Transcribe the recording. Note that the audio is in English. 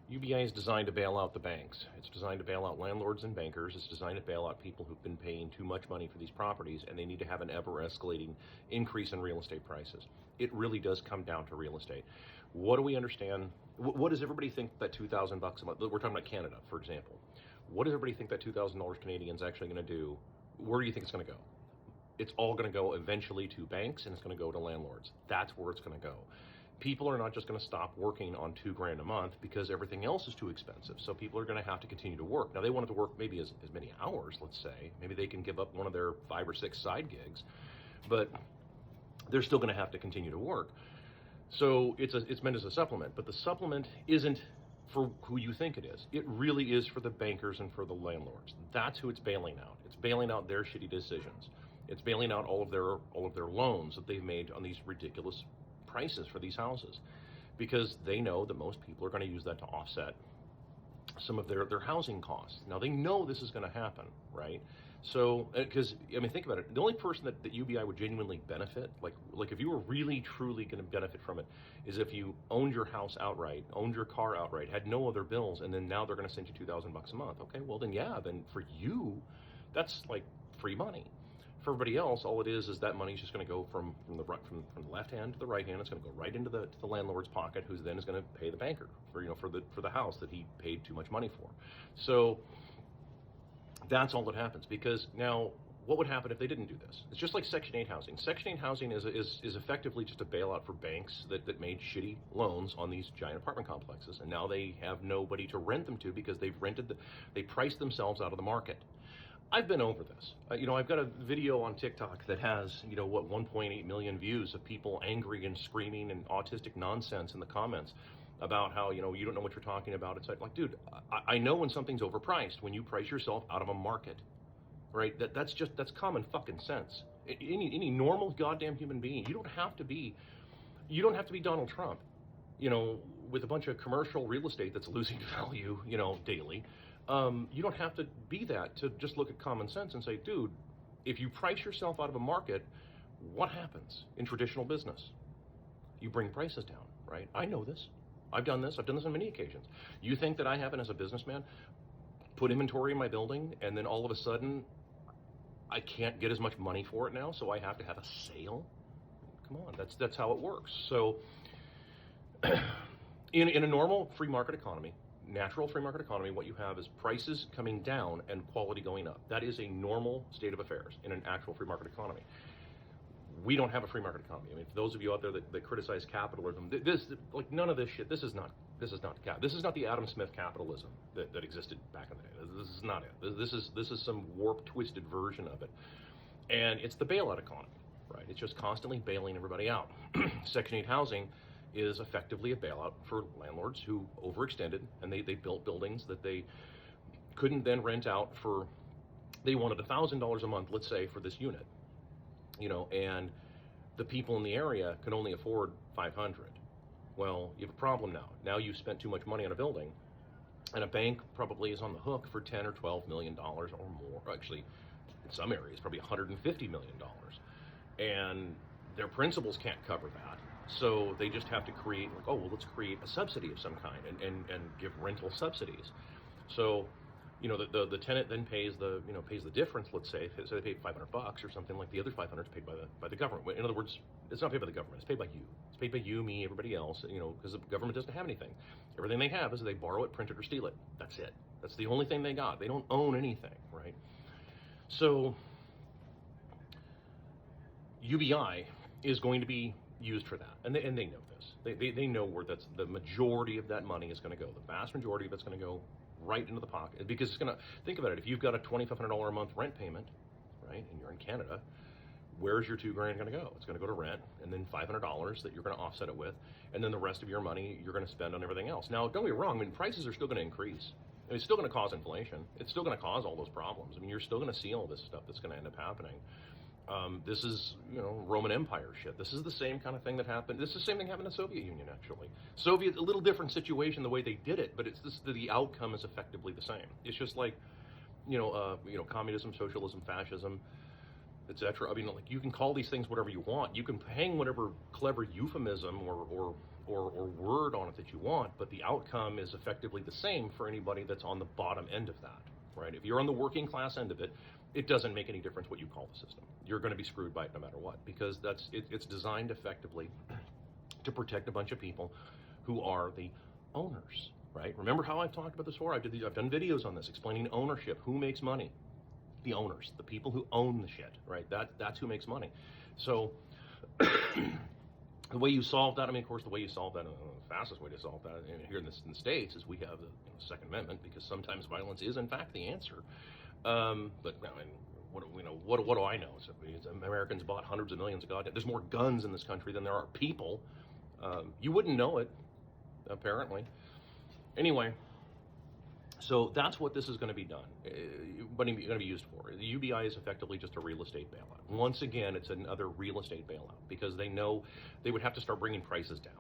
UBI is designed to bail out the banks. It's designed to bail out landlords and bankers. It's designed to bail out people who've been paying too much money for these properties, and they need to have an ever-escalating increase in real estate prices. It really does come down to real estate. What do we understand? What does everybody think that $2,000 a month? We're talking about Canada, for example. What does everybody think that $2,000 Canadian is actually going to do? Where do you think it's going to go? It's all going to go eventually to banks, and it's going to go to landlords. That's where it's going to go. People are not just going to stop working on $2,000 a month because everything else is too expensive. So people are going to have to continue to work. Now, they wanted to work maybe as many hours, let's say. Maybe they can give up one of their 5 or 6 side gigs, but they're still going to have to continue to work. So it's meant as a supplement, but the supplement isn't for who you think it is. It really is for the bankers and for the landlords. That's who it's bailing out. It's bailing out their shitty decisions. It's bailing out all of their loans that they've made on these ridiculous prices for these houses, because they know that most people are going to use that to offset some of their housing costs. Now, they know this is going to happen, right? So, because, I mean, think about it. The only person that UBI would genuinely benefit, like if you were really, truly going to benefit from it, is if you owned your house outright, owned your car outright, had no other bills, and then now they're going to send you $2,000 a month. Okay, well, then, yeah, then for you, that's like free money. For everybody else, all it is that money is just going to go from the left hand to the right hand. It's going to go right into the landlord's pocket, who then is going to pay the banker for the house that he paid too much money for. So that's all that happens. Because now, what would happen if they didn't do this? It's just like Section 8 housing. Section 8 housing is effectively just a bailout for banks that made shitty loans on these giant apartment complexes, and now they have nobody to rent them to because they priced themselves out of the market. I've been over this. I've got a video on TikTok that has, 1.8 million views of people angry and screaming and autistic nonsense in the comments about how, you don't know what you're talking about. It's like, dude, I know when something's overpriced, when you price yourself out of a market, right? That's common fucking sense. Any normal goddamn human being, you don't have to be Donald Trump, with a bunch of commercial real estate that's losing value, daily. You don't have to be that to just look at common sense and say, dude, if you price yourself out of a market, what happens in traditional business? You bring prices down, right? I know this. I've done this. I've done this on many occasions. You think that I haven't, as a businessman, put inventory in my building, and then all of a sudden I can't get as much money for it now, so I have to have a sale? Come on, that's how it works. So in a normal free market economy, natural free market economy, what you have is prices coming down and quality going up. That is a normal state of affairs in an actual free market economy. We don't have a free market economy. I mean, for those of you out there that criticize capitalism, none of this shit. This is not the Adam Smith capitalism that existed back in the day. This is not it. This is some warped, twisted version of it, and it's the bailout economy, right? It's just constantly bailing everybody out. Section 8 housing is effectively a bailout for landlords who overextended, and they built buildings that they couldn't then rent out for. They wanted $1,000 a month, let's say, for this unit, and the people in the area could only afford $500. Well, you have a problem now. Now you've spent too much money on a building, and a bank probably is on the hook for $10 or $12 million or more. Actually, in some areas, probably $150 million, and their principals can't cover that. So they just have to create, let's create a subsidy of some kind and give rental subsidies. So, the tenant then pays the difference. Let's say, so they pay $500 or something, like the other $500 is paid by the government. In other words, it's not paid by the government. It's paid by you. It's paid by you, me, everybody else. Because the government doesn't have anything. Everything they have is they borrow it, print it, or steal it. That's it. That's the only thing they got. They don't own anything, right? So UBI is going to be used for that, and they know this. They know where the majority of that money is going to go. The vast majority of it's going to go right into the pocket, because it's going to, think about it, if you've got a $2,500 a month rent payment, right, and you're in Canada, where's your $2,000 going to go? It's going to go to rent, and then $500 that you're going to offset it with, and then the rest of your money you're going to spend on everything else. Now, don't get me wrong, I mean, prices are still going to increase. I mean, it's still going to cause inflation. It's still going to cause all those problems. I mean, you're still going to see all this stuff that's going to end up happening. This is, Roman Empire shit. This is the same kind of thing that happened. This is the same thing happened in the Soviet Union, actually. Soviet, a little different situation the way they did it, but the outcome is effectively the same. It's just like, communism, socialism, fascism, etc. I mean, you can call these things whatever you want. You can hang whatever clever euphemism or or word on it that you want, but the outcome is effectively the same for anybody that's on the bottom end of that, right? If you're on the working class end of it, it doesn't make any difference what you call the system. You're going to be screwed by it no matter what, because it's designed effectively to protect a bunch of people who are the owners, right? Remember how I've talked about this before? I've done videos on this explaining ownership. Who makes money? The owners, the people who own the shit, right? That's who makes money. So the way you solve that, I mean, of course, the way you solve that, the fastest way to solve that here in the States is we have the Second Amendment, because sometimes violence is in fact the answer. But I mean, what do I know? So, Americans bought hundreds of millions of goddamn. There's more guns in this country than there are people. You wouldn't know it, apparently. Anyway, so that's what this is going to be done. What it's going to be used for. The UBI is effectively just a real estate bailout. Once again, it's another real estate bailout, because they know they would have to start bringing prices down.